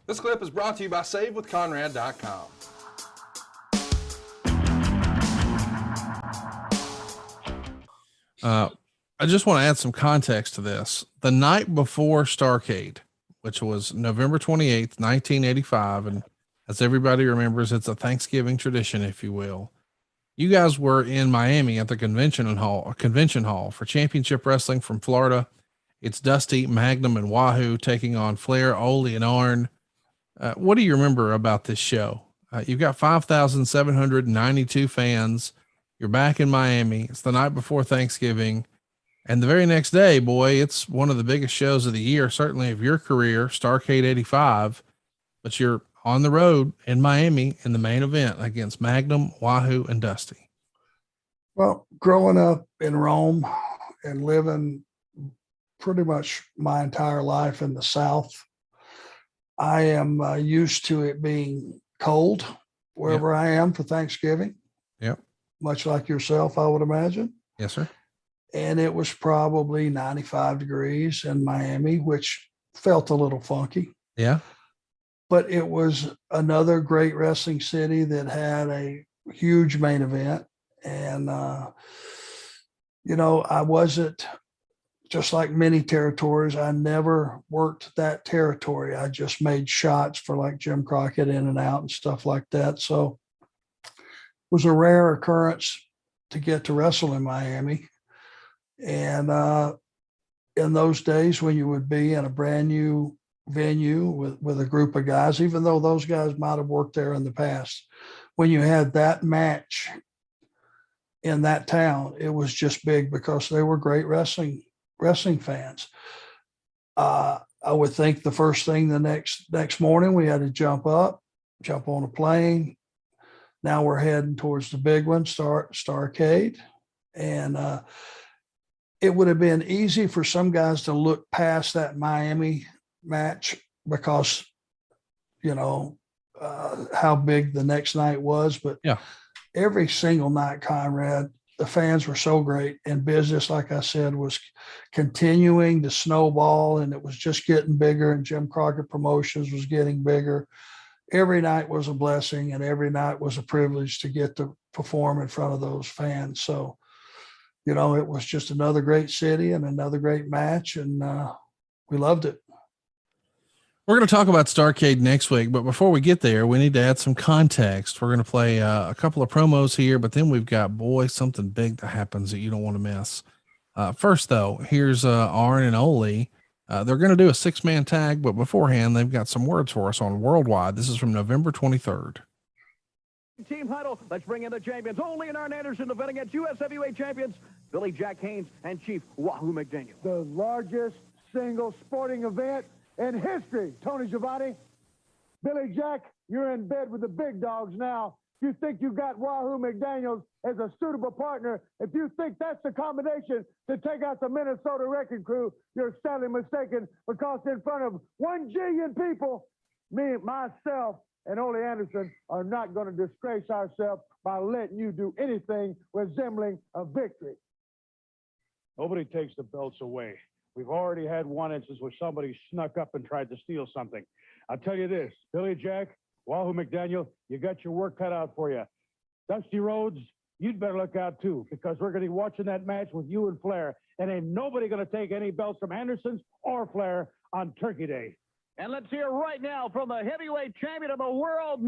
This clip is brought to you by SaveWithConrad.com. I just want to add some context to this. The night before Starrcade, which was November 28th, 1985, and as everybody remembers, it's a Thanksgiving tradition, if you will. You guys were in Miami at the convention hall for Championship Wrestling from Florida. It's Dusty, Magnum, and Wahoo taking on Flair, Ole, and Arn. What do you remember about this show? You've got 5,792 fans. You're back in Miami. It's the night before Thanksgiving. And the very next day, boy, it's one of the biggest shows of the year, certainly of your career, Starrcade 85. But you're on the road in Miami in the main event against Magnum, Wahoo, and Dusty. Well, growing up in Rome and living pretty much my entire life in the South, I am used to it being cold wherever I am for Thanksgiving. Yep. Much like yourself, I would imagine. Yes, sir. And it was probably 95 degrees in Miami, which felt a little funky. Yeah. But it was another great wrestling city that had a huge main event. And, I wasn't, just like many territories, I never worked that territory. I just made shots for like Jim Crockett In and Out and stuff like that. So it was a rare occurrence to get to wrestle in Miami. And in those days when you would be in a brand new venue with a group of guys, even though those guys might have worked there in the past, when you had that match in that town, it was just big because they were great wrestling fans. I would think the first thing the next morning, we had to jump on a plane. Now we're heading towards the big one, Starrcade. And it would have been easy for some guys to look past that Miami match because, how big the next night was. But every single night, Conrad, the fans were so great, and business, like I said, was continuing to snowball, and it was just getting bigger, and Jim Crockett Promotions was getting bigger. Every night was a blessing, and every night was a privilege to get to perform in front of those fans. So, it was just another great city and another great match, and we loved it. We're going to talk about Starrcade next week, but before we get there, we need to add some context. We're going to play a couple of promos here, but then we've got, something big that happens that you don't want to miss. First, though, here's Arn and Ole. They're going to do a 6-man tag, but beforehand, they've got some words for us on Worldwide. This is from November 23rd. Team title, let's bring in the champions. Ole and Arn Anderson defending against U.S. heavyweight champions Billy Jack Haynes and Chief Wahoo McDaniel. The largest single sporting event in history, Tony Giovanni. Billy Jack, you're in bed with the big dogs now. You think you got Wahoo McDaniels as a suitable partner. If you think that's the combination to take out the Minnesota Wrecking Crew, you're sadly mistaken, because in front of 1 jillion people, me, myself, and Ole Anderson are not going to disgrace ourselves by letting you do anything resembling a victory. Nobody takes the belts away. We've already had one instance where somebody snuck up and tried to steal something. I'll tell you this, Billy Jack, Wahoo McDaniel, you got your work cut out for you. Dusty Rhodes, you'd better look out too, because we're going to be watching that match with you and Flair, and ain't nobody going to take any belts from Anderson's or Flair on Turkey Day. And let's hear right now from the heavyweight champion of the world.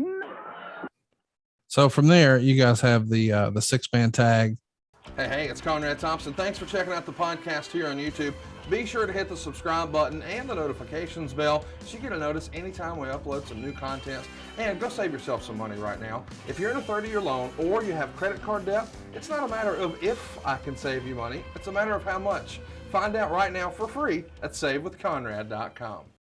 So from there, you guys have the 6-man tag. Hey, it's Conrad Thompson. Thanks for checking out the podcast here on YouTube. Be sure to hit the subscribe button and the notifications bell so you get a notice anytime we upload some new content. And go save yourself some money right now. If you're in a 30-year loan or you have credit card debt, it's not a matter of if I can save you money. It's a matter of how much. Find out right now for free at SaveWithConrad.com.